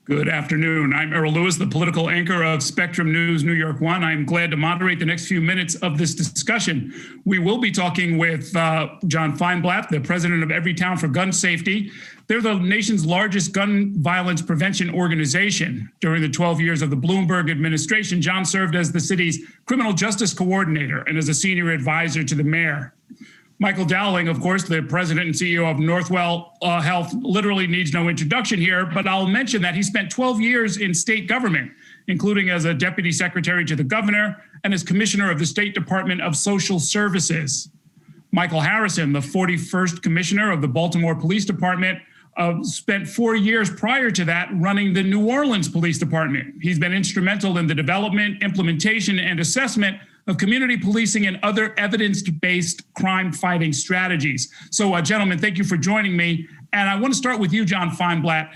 Good afternoon. I'm Errol Lewis, the political anchor of Spectrum News New York One. I'm glad to moderate the next few minutes of this discussion. We will be talking with John Feinblatt, the president of Everytown for Gun Safety. They're the nation's largest gun violence prevention organization. During the 12 years of the Bloomberg administration, John served as the city's criminal justice coordinator and as a senior advisor to the mayor. Michael Dowling, of course, the president and CEO of Northwell Health, literally needs no introduction here, but I'll mention that he spent 12 years in state government, including as a deputy secretary to the governor and as commissioner of the State Department of Social Services. Michael Harrison, the 41st commissioner of the Baltimore Police Department, spent 4 years prior to that running the New Orleans Police Department. He's been instrumental in the development, implementation, and assessment of community policing and other evidence-based crime-fighting strategies. So, gentlemen, thank you for joining me. And I want to start with you, John Feinblatt.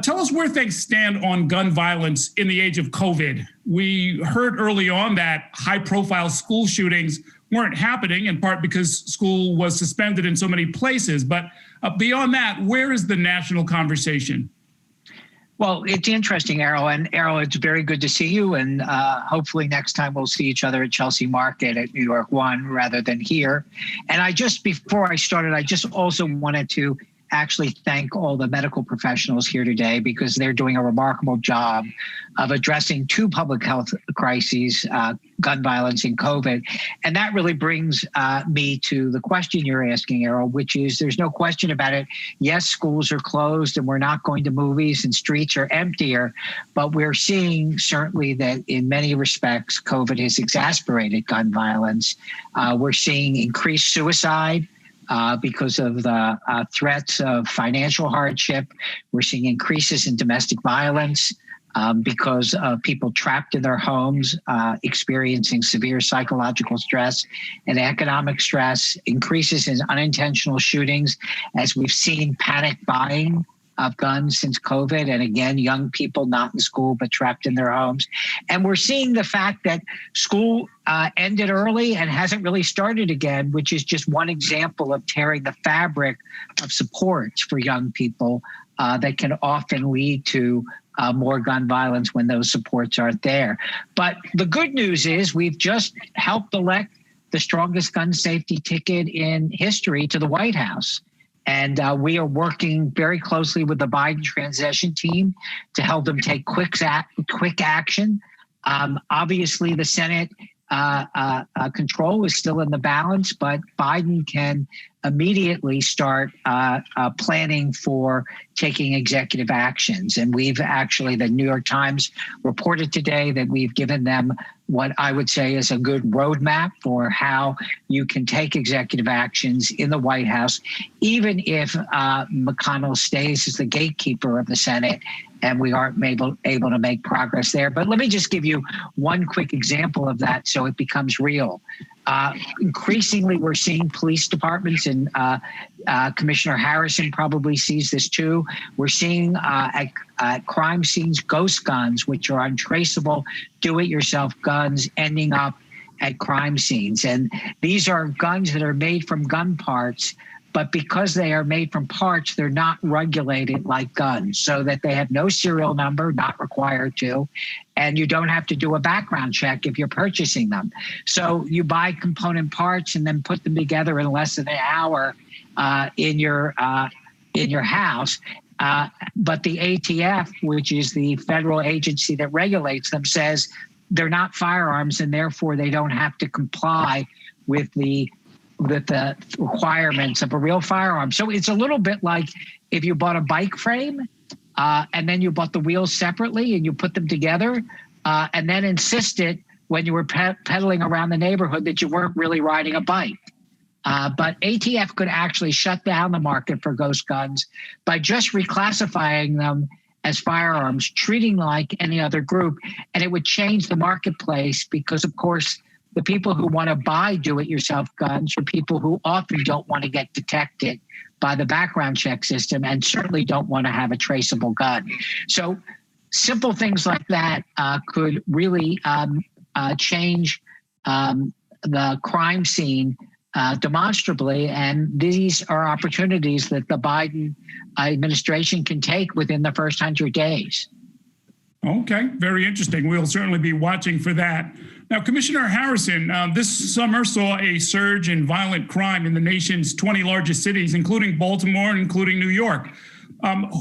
Tell us where things stand on gun violence in the age of COVID. We heard early on that high-profile school shootings weren't happening, in part because school was suspended in so many places. But beyond that, where is the national conversation? Well, it's interesting, Errol. And Errol, it's very good to see you. And hopefully next time we'll see each other at Chelsea Market at New York One rather than here. And before I started, I just also wanted to actually thank all the medical professionals here today because they're doing a remarkable job of addressing two public health crises, gun violence and COVID. And that really brings me to the question you're asking, Errol, which is there's no question about it. Yes, schools are closed and we're not going to movies and streets are emptier, but we're seeing certainly that in many respects, COVID has exacerbated gun violence. We're seeing increased suicide. Because of the threats of financial hardship. We're seeing increases in domestic violence because of people trapped in their homes, experiencing severe psychological stress and economic stress, increases in unintentional shootings, as we've seen panic buying of guns since COVID. And again, young people not in school, but trapped in their homes. And we're seeing the fact that school ended early and hasn't really started again, which is just one example of tearing the fabric of supports for young people that can often lead to more gun violence when those supports aren't there. But the good news is we've just helped elect the strongest gun safety ticket in history to the White House. And we are working very closely with the Biden transition team to help them take quick action. Obviously, the Senate control is still in the balance, but Biden can immediately start planning for taking executive actions. And we've actually, the New York Times reported today that we've given them what I would say is a good roadmap for how you can take executive actions in the White House, even if McConnell stays as the gatekeeper of the Senate and we aren't able to make progress there. But let me just give you one quick example of that so it becomes real. Increasingly, we're seeing police departments, and Commissioner Harrison probably sees this too. We're seeing at crime scenes ghost guns, which are untraceable, do-it-yourself guns ending up at crime scenes. And these are guns that are made from gun parts, but because they are made from parts, they're not regulated like guns, so that they have no serial number, not required to, and you don't have to do a background check if you're purchasing them. So you buy component parts and then put them together in less than an hour in your house. But the ATF, which is the federal agency that regulates them, says they're not firearms and therefore they don't have to comply with the requirements of a real firearm. So it's a little bit like if you bought a bike frame and then you bought the wheels separately and you put them together and then insisted when you were pedaling around the neighborhood that you weren't really riding a bike. But ATF could actually shut down the market for ghost guns by just reclassifying them as firearms, treating like any other group, and it would change the marketplace because, of course, the people who want to buy do-it-yourself guns are people who often don't want to get detected by the background check system and certainly don't want to have a traceable gun. So simple things like that could really change the crime scene demonstrably. And these are opportunities that the Biden administration can take within the first 100 days. Okay, very interesting. We'll certainly be watching for that. Now, Commissioner Harrison, this summer saw a surge in violent crime in the nation's 20 largest cities, including Baltimore and including New York.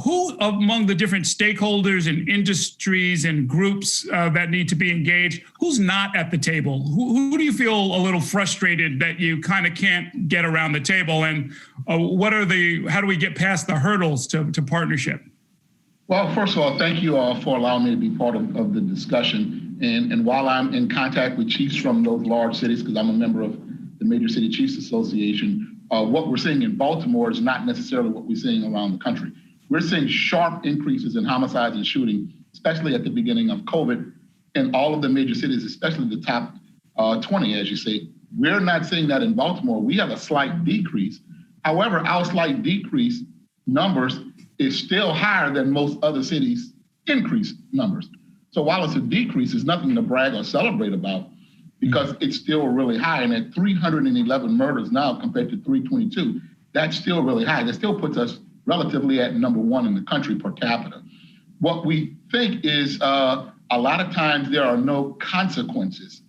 Who among the different stakeholders and industries and groups that need to be engaged, who's not at the table? Who do you feel a little frustrated that you kind of can't get around the table? And how do we get past the hurdles to partnership? Well, first of all, thank you all for allowing me to be part of the discussion. And while I'm in contact with chiefs from those large cities, because I'm a member of the Major City Chiefs Association, what we're seeing in Baltimore is not necessarily what we're seeing around the country. We're seeing sharp increases in homicides and shooting, especially at the beginning of COVID in all of the major cities, especially the top 20, as you say. We're not seeing that in Baltimore. We have a slight decrease. However, our slight decrease numbers is still higher than most other cities' increased numbers. So while it's a decrease, it's nothing to brag or celebrate about because it's still really high. And at 311 murders now compared to 322, that's still really high. That still puts us relatively at number one in the country per capita. What we think is a lot of times there are no consequences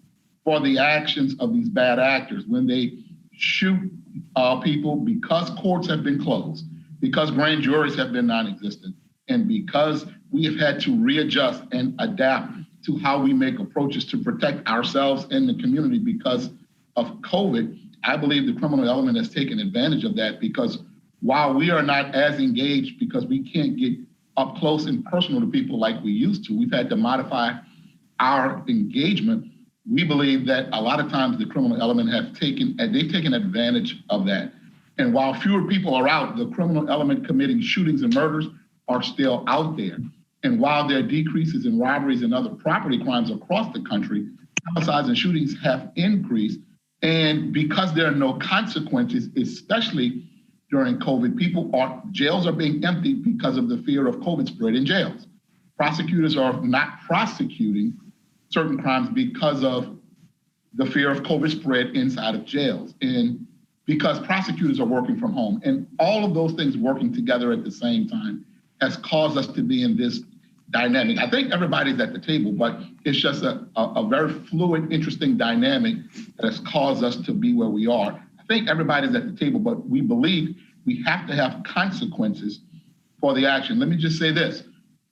for the actions of these bad actors when they shoot people because courts have been closed, because grand juries have been non-existent, and because we have had to readjust and adapt to how we make approaches to protect ourselves and the community because of COVID. I believe the criminal element has taken advantage of that because while we are not as engaged because we can't get up close and personal to people like we used to, we've had to modify our engagement. We believe that a lot of times the criminal element they've taken advantage of that. And while fewer people are out, the criminal element committing shootings and murders are still out there. And while there are decreases in robberies and other property crimes across the country, homicides and shootings have increased. And because there are no consequences, especially during COVID, jails are being emptied because of the fear of COVID spread in jails. Prosecutors are not prosecuting certain crimes because of the fear of COVID spread inside of jails. And because prosecutors are working from home, and all of those things working together at the same time has caused us to be in this dynamic. I think everybody's at the table, but it's just a very fluid, interesting dynamic that has caused us to be where we are. I think everybody's at the table, but we believe we have to have consequences for the action. Let me just say this,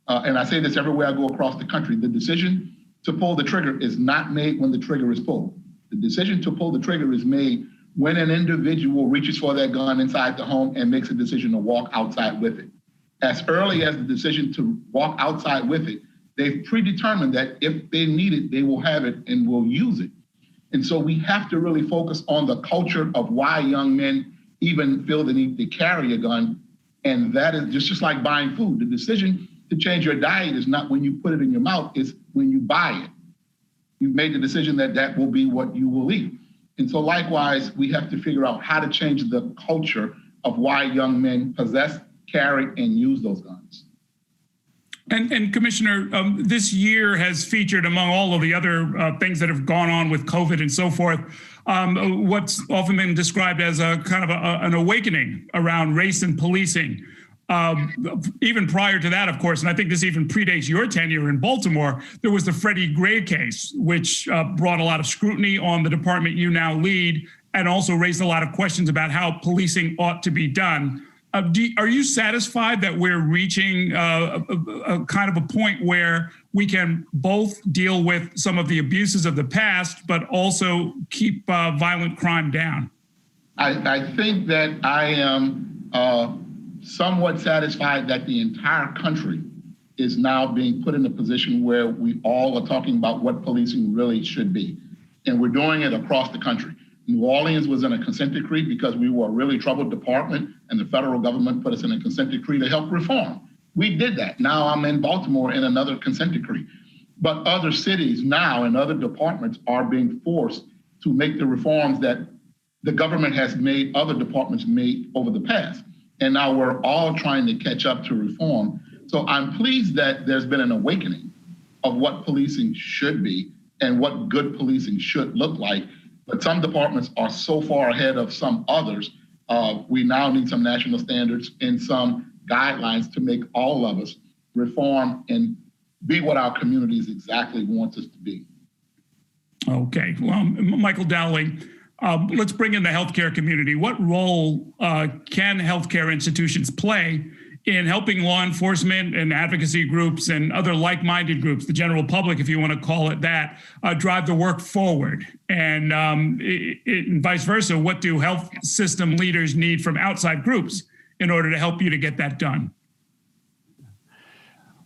and I say this everywhere I go across the country, the decision to pull the trigger is not made when the trigger is pulled. The decision to pull the trigger is made when an individual reaches for that gun inside the home and makes a decision to walk outside with it. As early as the decision to walk outside with it, they've predetermined that if they need it, they will have it and will use it. And so we have to really focus on the culture of why young men even feel the need to carry a gun. And that is just like buying food. The decision to change your diet is not when you put it in your mouth, it's when you buy it. You've made the decision that that will be what you will eat. And so likewise, we have to figure out how to change the culture of why young men possess, carry, and use those guns. And Commissioner, this year has featured, among all of the other things that have gone on with COVID and so forth, what's often been described as a kind of an awakening around race and policing. Even prior to that, of course, and I think this even predates your tenure in Baltimore, there was the Freddie Gray case, which brought a lot of scrutiny on the department you now lead and also raised a lot of questions about how policing ought to be done. Are you satisfied that we're reaching a kind of a point where we can both deal with some of the abuses of the past, but also keep violent crime down? I think that I am somewhat satisfied that the entire country is now being put in a position where we all are talking about what policing really should be. And we're doing it across the country. New Orleans was in a consent decree because we were a really troubled department and the federal government put us in a consent decree to help reform. We did that. Now I'm in Baltimore in another consent decree. But other cities now and other departments are being forced to make the reforms that the government has made other departments made over the past. And now we're all trying to catch up to reform. So I'm pleased that there's been an awakening of what policing should be and what good policing should look like. But some departments are so far ahead of some others. We now need some national standards and some guidelines to make all of us reform and be what our communities exactly want us to be. Okay, well, Michael Dowling, let's bring in the healthcare community. What role can healthcare institutions play in helping law enforcement and advocacy groups and other like-minded groups, the general public, if you want to call it that, drive the work forward? And vice versa, what do health system leaders need from outside groups in order to help you to get that done?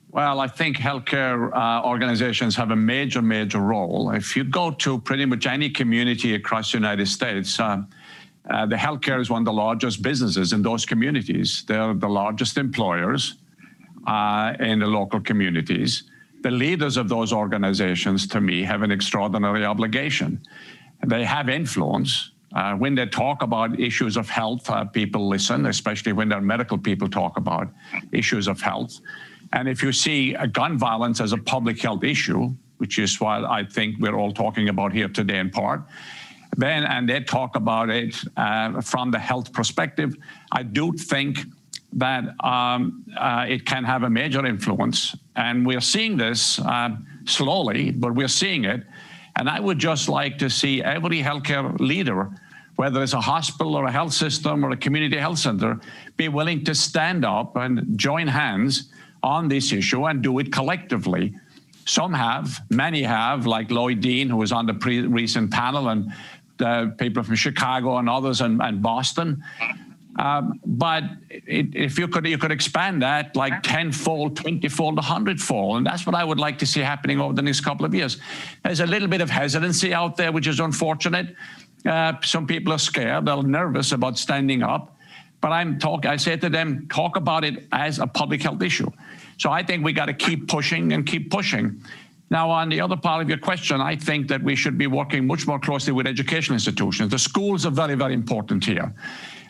Well, I think healthcare organizations have a major role. If you go to pretty much any community across the United States, the healthcare is one of the largest businesses in those communities. They're the largest employers in the local communities. The leaders of those organizations, to me, have an extraordinary obligation. They have influence. When they talk about issues of health, people listen, especially when their medical people talk about issues of health. And if you see gun violence as a public health issue, which is what I think we're all talking about here today in part, and they talk about it from the health perspective, I do think that it can have a major influence. And we're seeing this slowly, but we're seeing it. And I would just like to see every healthcare leader, whether it's a hospital or a health system or a community health center, be willing to stand up and join hands on this issue and do it collectively. Some have, many have, like Lloyd Dean, who was on the recent panel, and people from Chicago and others and Boston. But if you could expand that like 10-fold, 20-fold, 100-fold, and that's what I would like to see happening over the next couple of years. There's a little bit of hesitancy out there, which is unfortunate. Some people are scared, they're nervous about standing up. But I say to them, talk about it as a public health issue. So I think we got to keep pushing and keep pushing. Now, on the other part of your question, I think that we should be working much more closely with educational institutions. The schools are very important here.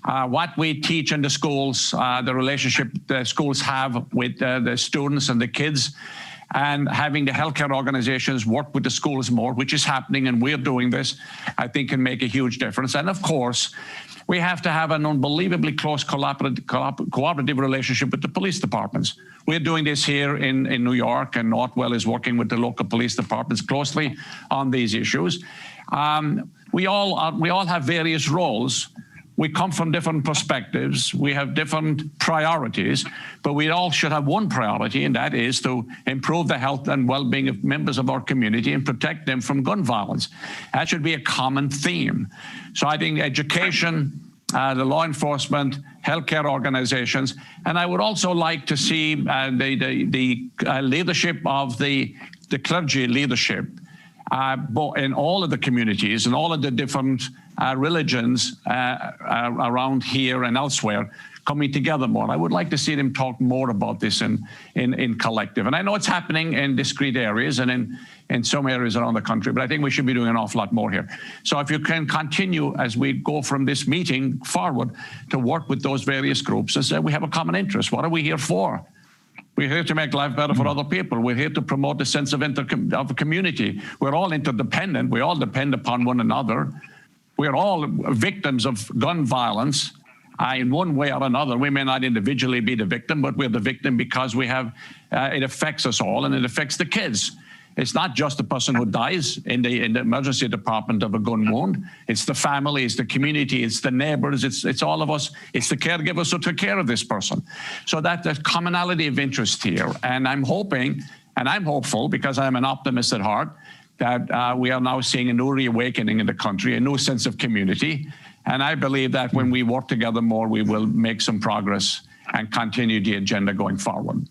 What we teach in the schools, the relationship the schools have with the students and the kids, and having the healthcare organizations work with the schools more, which is happening, and we're doing this, I think can make a huge difference. And of course, we have to have an unbelievably close cooperative relationship with the police departments. We're doing this here in New York, and Northwell is working with the local police departments closely on these issues. We all have various roles. We come from different perspectives. We have different priorities, but we all should have one priority, and that is to improve the health and well-being of members of our community and protect them from gun violence. That should be a common theme. So I think education, the law enforcement, healthcare organizations, and I would also like to see the leadership of the clergy leadership in all of the communities and all of the different religions around here and elsewhere coming together more. I would like to see them talk more about this in collective. And I know it's happening in discrete areas and in some areas around the country, but I think we should be doing an awful lot more here. So if you can continue as we go from this meeting forward to work with those various groups and say we have a common interest. What are we here for? We're here to make life better for other people. We're here to promote the sense of a community. We're all interdependent. We all depend upon one another. We're all victims of gun violence in one way or another. We may not individually be the victim, but we're the victim because we have, it affects us all, and it affects the kids. It's not just the person who dies in the emergency department of a gun wound. It's the family, it's the community, it's the neighbors, it's all of us. It's the caregivers who took care of this person. So there's commonality of interest here. And I'm hoping, and I'm hopeful because I'm an optimist at heart, that we are now seeing a new reawakening in the country, a new sense of community. And I believe that when we work together more, we will make some progress and continue the agenda going forward.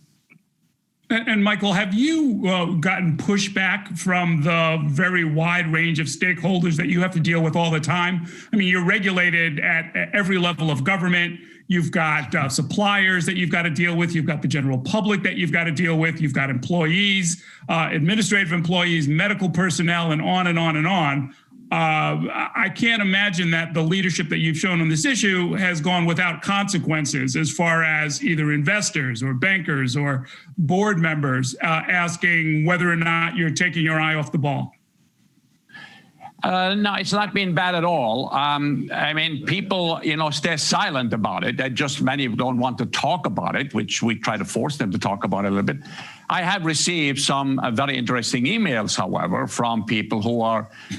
And Michael, have you gotten pushback from the very wide range of stakeholders that you have to deal with all the time? I mean, you're regulated at every level of government. You've got suppliers that you've got to deal with. You've got the general public that you've got to deal with. You've got employees, administrative employees, medical personnel, and on and on and on. I can't imagine that the leadership that you've shown on this issue has gone without consequences as far as either investors or bankers or board members asking whether or not you're taking your eye off the ball. No, it's not been bad at all. I mean, people, stay silent about it. Many don't want to talk about it, which we try to force them to talk about it a little bit. I have received some very interesting emails, however, from people who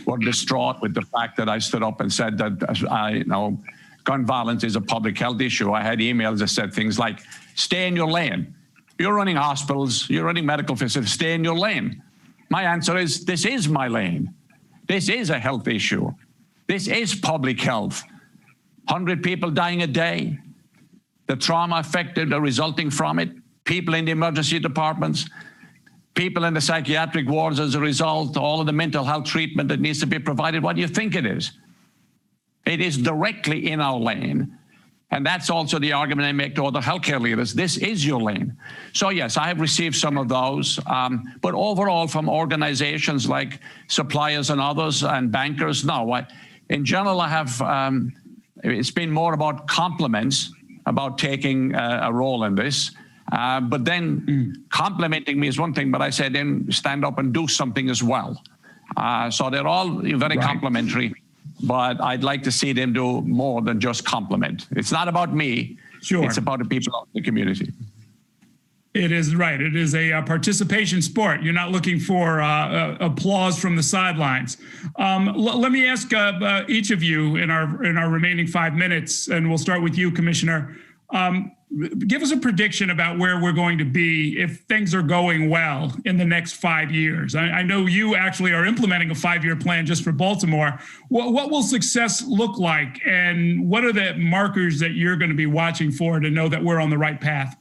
were distraught with the fact that I stood up and said that, gun violence is a public health issue. I had emails that said things like, stay in your lane. You're running hospitals, you're running medical facilities, stay in your lane. My answer is, this is my lane. This is a health issue. This is public health. 100 people dying a day, the trauma affected resulting from it, people in the emergency departments, people in the psychiatric wards as a result, all of the mental health treatment that needs to be provided. What do you think it is? It is directly in our lane. And that's also the argument I make to other healthcare leaders. This is your lane. So yes, I have received some of those, but overall from organizations like suppliers and others and bankers, no. In general, I have, it's been more about compliments about taking a role in this. But then complimenting me is one thing, but I said then stand up and do something as well. So they're all very complimentary. But I'd like to see them do more than just compliment. It's not about me. Sure. It's about the people of the community. It is right. It is a participation sport. You're not looking for applause from the sidelines. Let me ask each of you in our remaining 5 minutes, and we'll start with you, Commissioner. Give us a prediction about where we're going to be if things are going well in the next 5 years. I know you actually are implementing a 5-year plan just for Baltimore. What will success look like, and what are the markers that you're going to be watching for to know that we're on the right path?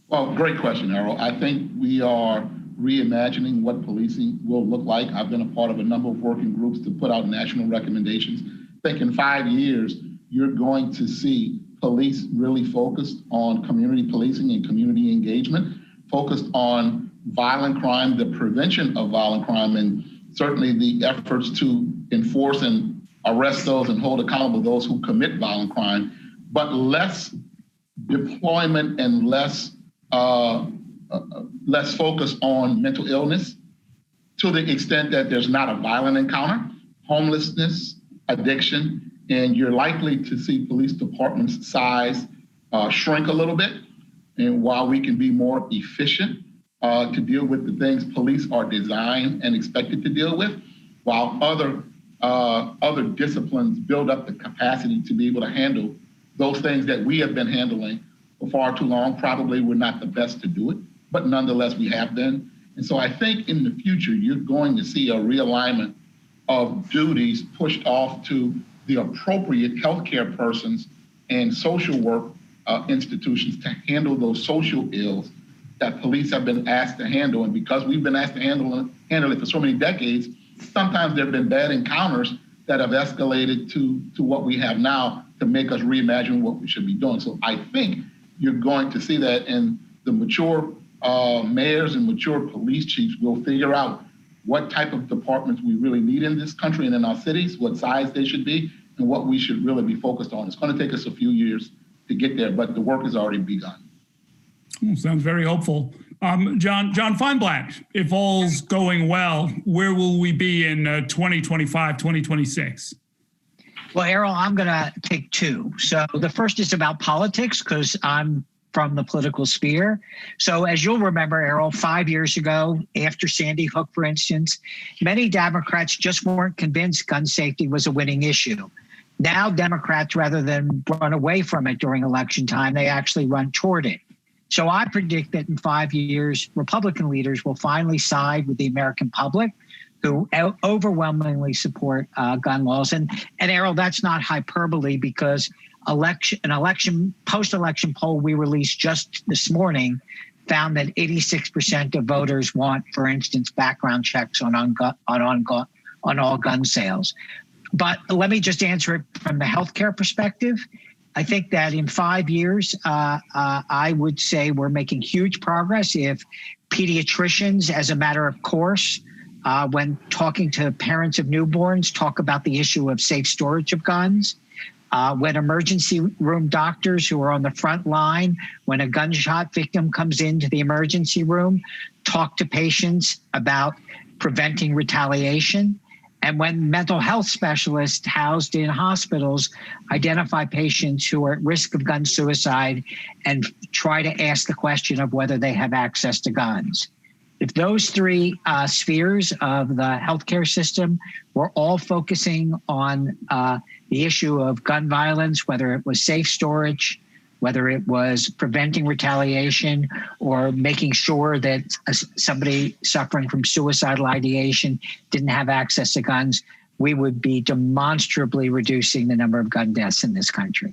Well, great question, Errol. I think we are reimagining what policing will look like. I've been a part of a number of working groups to put out national recommendations. I think in 5 years, you're going to see police really focused on community policing and community engagement, focused on violent crime, the prevention of violent crime, and certainly the efforts to enforce and arrest those and hold accountable those who commit violent crime, but less deployment and less focus on mental illness to the extent that there's not a violent encounter, homelessness, addiction, and you're likely to see police departments' size shrink a little bit. And while we can be more efficient to deal with the things police are designed and expected to deal with, while other disciplines build up the capacity to be able to handle those things that we have been handling for far too long. Probably we're not the best to do it, but nonetheless we have been. And so I think in the future, you're going to see a realignment of duties pushed off to the appropriate healthcare persons and social work institutions to handle those social ills that police have been asked to handle. And because we've been asked to handle it for so many decades, sometimes there have been bad encounters that have escalated to what we have now to make us reimagine what we should be doing. So I think you're going to see that, and the mature mayors and mature police chiefs will figure out what type of departments we really need in this country and in our cities, what size they should be, and what we should really be focused on. It's going to take us a few years to get there, but the work has already begun. Sounds very hopeful. John Feinblatt, if all's going well, where will we be in 2025, 2026? Well, Errol, I'm going to take two. So the first is about politics, because I'm from the political sphere. So as you'll remember, Errol, 5 years ago, after Sandy Hook, for instance, many Democrats just weren't convinced gun safety was a winning issue. Now Democrats, rather than run away from it during election time, they actually run toward it. So I predict that in 5 years, Republican leaders will finally side with the American public, who overwhelmingly support gun laws. And Errol, that's not hyperbole, because post-election poll we released just this morning found that 86% of voters want, for instance, background checks on all gun sales. But let me just answer it from the healthcare perspective. I think that in 5 years, I would say we're making huge progress if pediatricians, as a matter of course, when talking to parents of newborns, talk about the issue of safe storage of guns. When emergency room doctors who are on the front line, when a gunshot victim comes into the emergency room, talk to patients about preventing retaliation. And when mental health specialists housed in hospitals identify patients who are at risk of gun suicide and try to ask the question of whether they have access to guns. If those three spheres of the healthcare system were all focusing on the issue of gun violence, whether it was safe storage, whether it was preventing retaliation or making sure that somebody suffering from suicidal ideation didn't have access to guns, we would be demonstrably reducing the number of gun deaths in this country.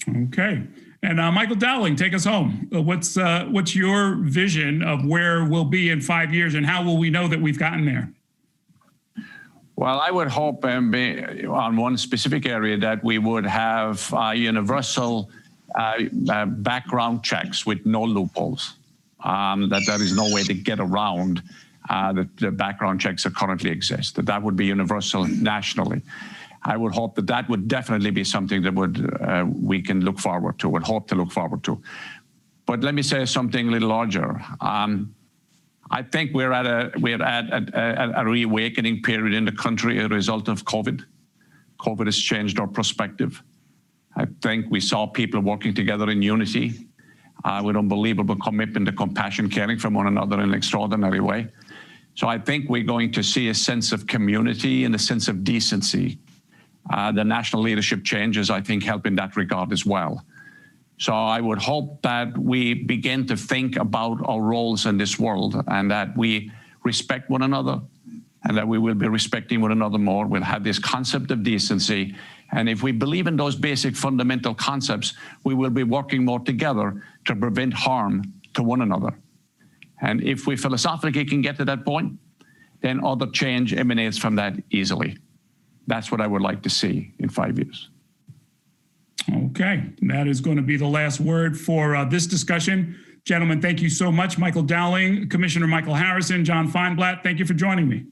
Okay. And Michael Dowling, take us home. What's your vision of where we'll be in 5 years, and how will we know that we've gotten there? Well, I would hope on one specific area that we would have universal background checks with no loopholes, that there is no way to get around the background checks that currently exist, that would be universal nationally. I would hope that would definitely be something that we can look forward to, would hope to look forward to. But let me say something a little larger. I think we're at a reawakening period in the country as a result of COVID. COVID has changed our perspective. I think we saw people working together in unity with unbelievable commitment to compassion, caring for one another in an extraordinary way. So I think we're going to see a sense of community and a sense of decency. The national leadership changes, I think, help in that regard as well. So I would hope that we begin to think about our roles in this world and that we respect one another and that we will be respecting one another more. We'll have this concept of decency. And if we believe in those basic fundamental concepts, we will be working more together to prevent harm to one another. And if we philosophically can get to that point, then other change emanates from that easily. That's what I would like to see in 5 years. Okay, that is going to be the last word for this discussion. Gentlemen, thank you so much. Michael Dowling, Commissioner Michael Harrison, John Feinblatt, thank you for joining me.